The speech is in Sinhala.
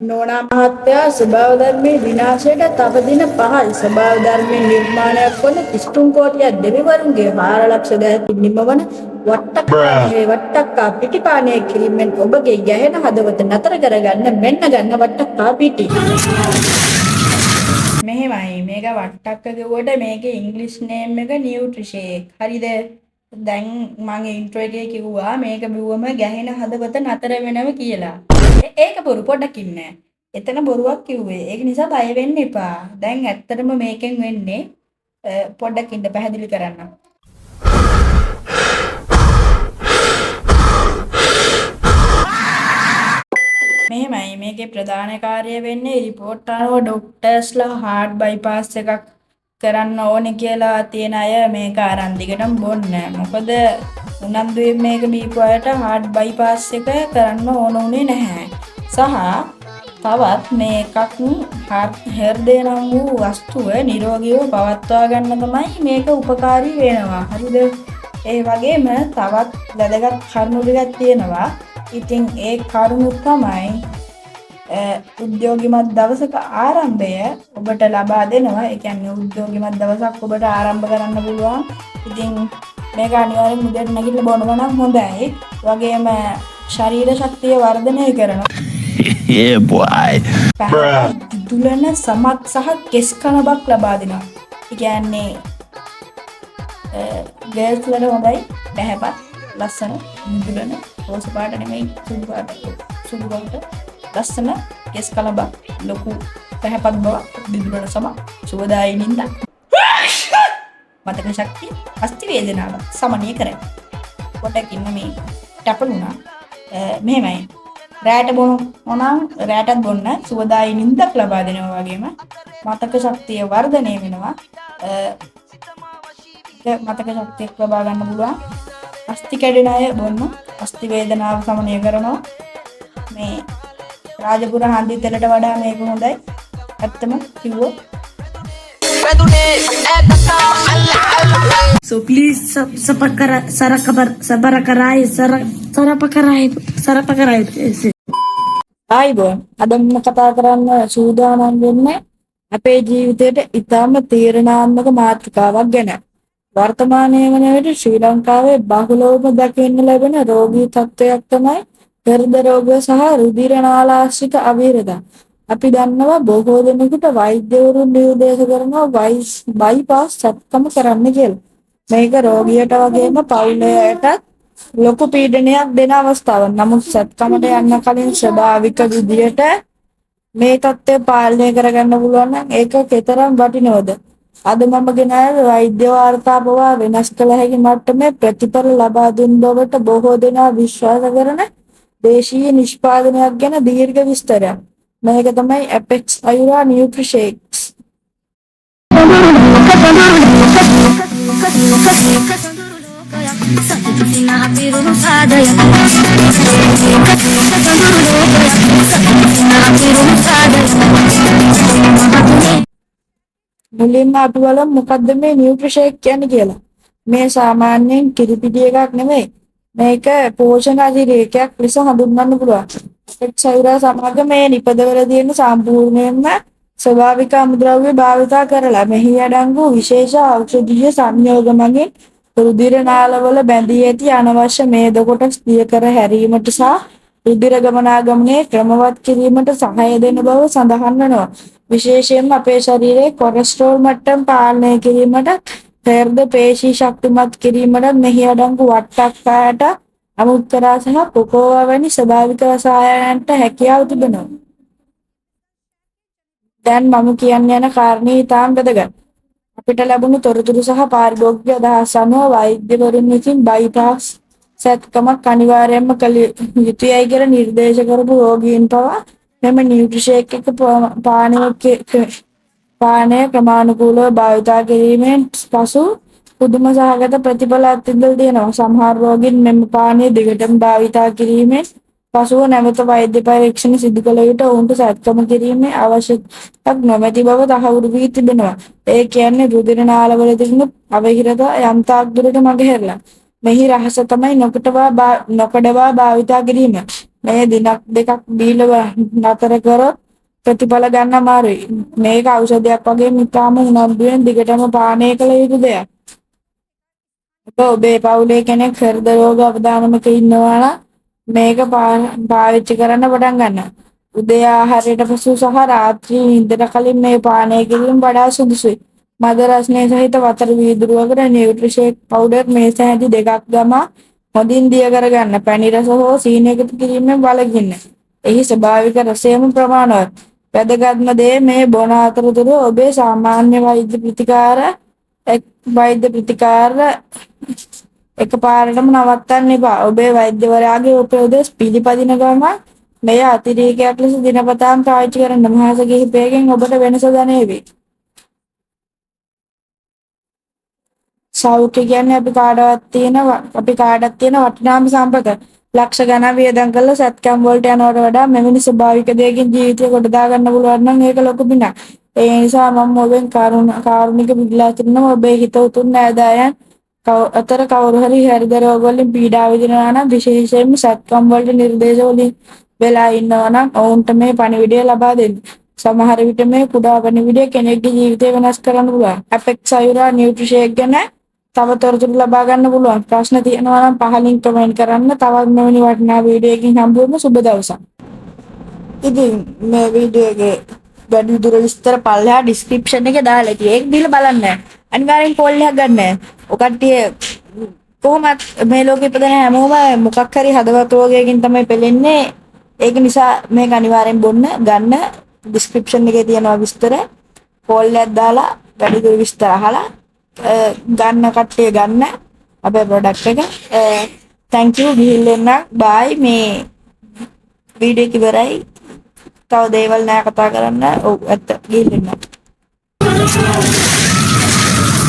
නෝනා මහත්තයා ස්වභාව ධර්මයේ විනාශයට තව දින 5යි. ස්වභාව ධර්මයේ නිර්මාණයක් වන 33 කෝටියක් දෙවිවරුන්ගේ 4,00,000 නිමවන වට්ටක්කා පිටිපානය කිරීමෙන් ඔබගේ ගැහෙන හදවත නතර කරගන්න මෙන්න ගන්න වට්ටක්කා පිටි. මෙහෙමයි මේක වට්ටක්ක කිව්වට මේකේ ඉංග්‍රීසි නේම් එක නියුට්‍රිෂේක්. හරිද? දැන් මම ඉන්ට්‍රෝ එකේ කිව්වා මේක බිව්වම ගැහෙන හදවත නතර වෙනව කියලා. ඒක බොරු පොඩ්ඩක් ඉන්න. එතන බොරුවක් කිව්වේ. ඒක නිසා බය වෙන්න එපා. දැන් ඇත්තටම මේකෙන් වෙන්නේ පොඩ්ඩක් ඉන්න පැහැදිලි කරන්න. මෙහෙමයි මේකේ ප්‍රධාන කාර්යය වෙන්නේ රිපෝට් අනුව ડોක්ටර්ස්ලා හાર્ට් බයිපාස් එකක් කරන්න ඕනේ කියලා තියෙන අය මේක අරන් දිගටම බොන්න. මොකද උනන්දුවෙන් මේක බීපු අයට හાર્ට් බයිපාස් එක කරන්න ඕන උනේ නැහැ. සහ තවත් මේකක් හෘදය නම් වූ වස්තුව නිරෝගීව පවත්වා ගන්න තමයි මේක උපකාරී වෙනවා. හරිද? ඒ වගේම තවත් වැදගත් කරුණු ටිකක් තියෙනවා. ඉතින් ඒ කරුණු තමයි උද්‍යෝගිමත් දවසක ආරම්භය ඔබට ලබා දෙනවා. ඒ කියන්නේ උද්‍යෝගිමත් දවසක් ඔබට ආරම්භ කරන්න පුළුවන්. ඉතින් මේක අනිවාර්යෙන් මුදෙට නැගිටලා බොනවා නම් හොඳයි. වගේම ශරීර ශක්තිය වර්ධනය කරනවා. Yeah boy. දුලන සමත් සහ කෙස් කනබක් ලබා දෙනවා. ඒ කියන්නේ ගර්ල්ස් වල හොඳයි පැහැපත් ලස්සන දුලන රෝස පාට නෙමෙයි සුදු පාට ලස්සන කෙස් කලබක් ලොකු පැහැපත් බවක් දිදුලන සම සුවදායි නින්දා මතක ශක්තිය අස්ති වේදනාව සමනය කරයි. පොඩක් ඉන්න මේ ටැපලුණා. මෙහෙමයි රැට බොනවා රැටත් බොන්න සුවදායි නින්දක් ලබා දෙනවා. වගේම මතක ශක්තිය වර්ධනය වෙනවා. මතක ශක්තියක් ලබා ගන්න පුළුවන්. අස්ති කැඩෙන අය බොන්න අස්ති වේදනාව සමනය කරනවා. මේ රාජපුර හන්දි තෙලට වඩා මේක හොඳයි. ඇත්තම කිව්වොත්. So please sarapakarai. ආයිබෝන් අද මම කතා කරන්න සූදානම් වෙන්නේ අපේ ජීවිතයේ ඉතාම තීරණාත්මක මාතෘකාවක් ගැන. වර්තමානයේ වන විට ශ්‍රී ලංකාවේ බහුලවම දකින්න ලැබෙන රෝගී තත්ත්වයක් තමයි හෘද රෝග සහ රුධිර නාලාශ්‍රිත අවහිරතා. අපි දන්නවා බොහෝ දෙනෙකුට වෛද්‍යවරුන් නිර්දේශ කරනවා බයිපාස් සත්කම කරන්න කියලා. මේක රෝගියට වගේම පවුලයටත් ලොකු පීඩනයක් දෙන අවස්ථාවක්. නමුත් සත්කමට යන්න කලින් ස්වභාවික විදියට මේ තත්ත්වය පාලනය කරගන්න පුළුවන් නම් ඒක කෙතරම් වටිනවද? අද මම ගෙන වෛද්‍ය වාර්තා පවා වෙනස් කළ හැකි මට්ටමේ ප්‍රතිඵල ලබා දුන් බවට බොහෝ දෙනා විශ්වාස කරන දේශීය නිෂ්පාදනයක් ගැන දීර්ඝ විස්තරයක්. මේක තමයි Apex Ayura Nutrishakes. මුලින්ම අපි බලමු මොකද්ද මේ නියුට්‍රිෂේක් කියන්නේ කියලා. මේ සාමාන්‍යයෙන් කිරිපිටි එකක් නෙමෙයි. මේක පෝෂණ අධිරේඛයක් ලෙස හඳුන්වන්න පුළුවන්. Apex Ayura සමග මේ නිපදවල තියෙන සම්පූර්ණයෙන්ම ස්වභාවික අමුද්‍රව්‍ය භාවිතා කරලා මෙහි අඩංගු විශේෂ ඖෂධීය සංයෝග මගින් රුධිර නාලවල බැඳී ඇති අනවශ්‍ය මේද කොටස් දිය කර හැරීමට සහ රුධිර ගමනාගමනය ක්‍රමවත් කිරීමට සහාය දෙන බව සඳහන් වෙනවා. විශේෂයෙන්ම අපේ ශරීරයේ කොලෙස්ටරෝල් මට්ටම් පාලනය කිරීමට, හෘද පේශී ශක්තිමත් කිරීමට මෙහි අඩංගු වට්ටක්කායට අමුත්තරා සහ කොකෝවා වැනි ස්වභාවික රසායනයන්ට හැකියාව තිබෙනවා. දැන් මම කියන්න යන කාරණේ ඉතාම වැදගත්. අපිට ලැබුණු තොරතුරු සහ පාරිභෝගික අදහස් අනුව වෛද්‍යවරුන් විසින් බයිපාස් සත්කමක් අනිවාර්යයෙන්ම කළ යුතුයයි කියලා නිර්දේශ කරපු රෝගීන් පවා මෙම නියුට්‍රිෂේක් එක පානය ක්‍රමානුකූලව භාවිතා කිරීමෙන් පසු පුදුම සහගත ප්‍රතිඵල අත්විඳලා තියෙනවා. සමහර රෝගීන් මෙම පානය දිගටම භාවිතා කිරීමෙන් පසුව නැවත වෛද්‍ය පරීක්ෂණ සිදු කළ විට ඔවුන්ට සත්කම කිරීමේ අවශ්‍යතාවක් නොමැති බව තහවුරු වී තිබෙනවා. ඒ කියන්නේ රුධිර නාලවල තිබුණු අවහිරතා යම් තාක් දුරට මගහැරලා මෙහි රහස තමයි නොකඩවා භාවිතා කිරීම. මේ දිනක් දෙකක් බීලා නතර කරොත් ප්‍රතිඵල ගන්න අමාරුයි. මේක ඖෂධයක් වගේ මිතාම උනන්දුවෙන් දිගටම පානය කළ යුතු දෙයක්. ඔබේ පවුලේ කෙනෙක් හෘද රෝග අවදානමක ඉන්නවා නම් මේක පාවිච්චි කරන්න පටන් ගන්න. උදේ ආහාරයට පසු සහ රාත්‍රී නිින්දට කලින් මේ පානය කිරීම වඩා සුදුසුයි. මද රසණය සහිත වතුර වීදුරුවකට නියුට්‍රිෂේක් පවුඩර් මේස හැටි දෙකක් දමා හොඳින් දිය කරගන්න. පැණි රස හෝ සීනි එකතු කිරීමෙන් වළකින්න. එහි ස්වභාවික රසයම ප්‍රමාණවත්. වැදගත්ම දේ මේ බොන අතරතුර ඔබේ සාමාන්‍ය වෛද්‍ය ප්‍රතිකාර එකපාරටම නවත්තන්න එපා. ඔබේ වෛද්‍යවරයාගේ උපදෙස් පිළිපදින ගමන් මෙය අතිරේකයක් ලෙස දිනපතාම පාවිච්චි කරන්න. මාස කිහිපයකින් ඔබට වෙනස දැනේවි. සෞඛ්‍ය කියන්නේ අපි කාටවත් තියෙන වටිනාම සම්පත. ලක්ෂ ගණන් වියදම් කරලා සත්කම් වලට යනවට වඩා මෙවැනි ස්වභාවික දෙයකින් ජීවිතය කොට දා ගන්න පුළුවන් නම් ඒක ලොකු පිනක්. ඒ නිසා මම ඔබෙන් කාරුණික පිළිලා සිටිනවා. ඔබේ හිත උතුම් නෑදෑයන් අතර කවුරු හරි හෘද රෝග වලින් පීඩා විඳිනවා නම් විශේෂයෙන්ම සත්කම් වලට නිර්දේශ වලින් වෙලා ඉන්නවා නම් ඔවුන්ට මේ පණිවිඩය ලබා දෙන්න. සමහර විට මේ කුඩා පණිවිඩය කෙනෙක්ගේ ජීවිතය වෙනස් කරන්න පුළුවන්. අපෙක්ස් අයුරා නියුට්‍රිෂේක් ගැන තව තොරතුරු ලබා ගන්න පුළුවන්. ප්‍රශ්න තියෙනවා නම් පහලින් කමෙන්ට් කරන්න. තවත් මෙවැනි වටිනා වීඩියෝ එකකින් හම්බ වෙමු. සුබ දවසක්. ඉතින් මේ වීඩියෝ එකේ වැඩිදුර විස්තර පල්ලෙහා ඩිස්ක්‍රිප්ෂන් එකේ දාලා තියෙයි. ඒක දීලා බලන්න. අනිවාර්යෙන් කෝල් එකක් ගන්න. ඔය කට්ටිය කොහොමත් මේ ලෝකෙ ඉපදෙන හැමෝම මොකක් හරි හදවත් රෝගයකින් තමයි පෙළෙන්නේ. ඒක නිසා මේක අනිවාර්යෙන් බොන්න ගන්න. ඩිස්ක්‍රිප්ෂන් එකේ තියෙනවා විස්තර. කෝල් එකක් දාලා වැඩිදුර විස්තර අහලා ගන්න කට්ටිය ගන්න අපේ ප්‍රොඩක්ට් එක. thank you ගිහින් එන්න. bye. මේ වීඩියෝ එක ඉවරයි. තව දේවල් නෑ කතා කරන්න. ඔව් ඇත්ත ගිහින් එන්න.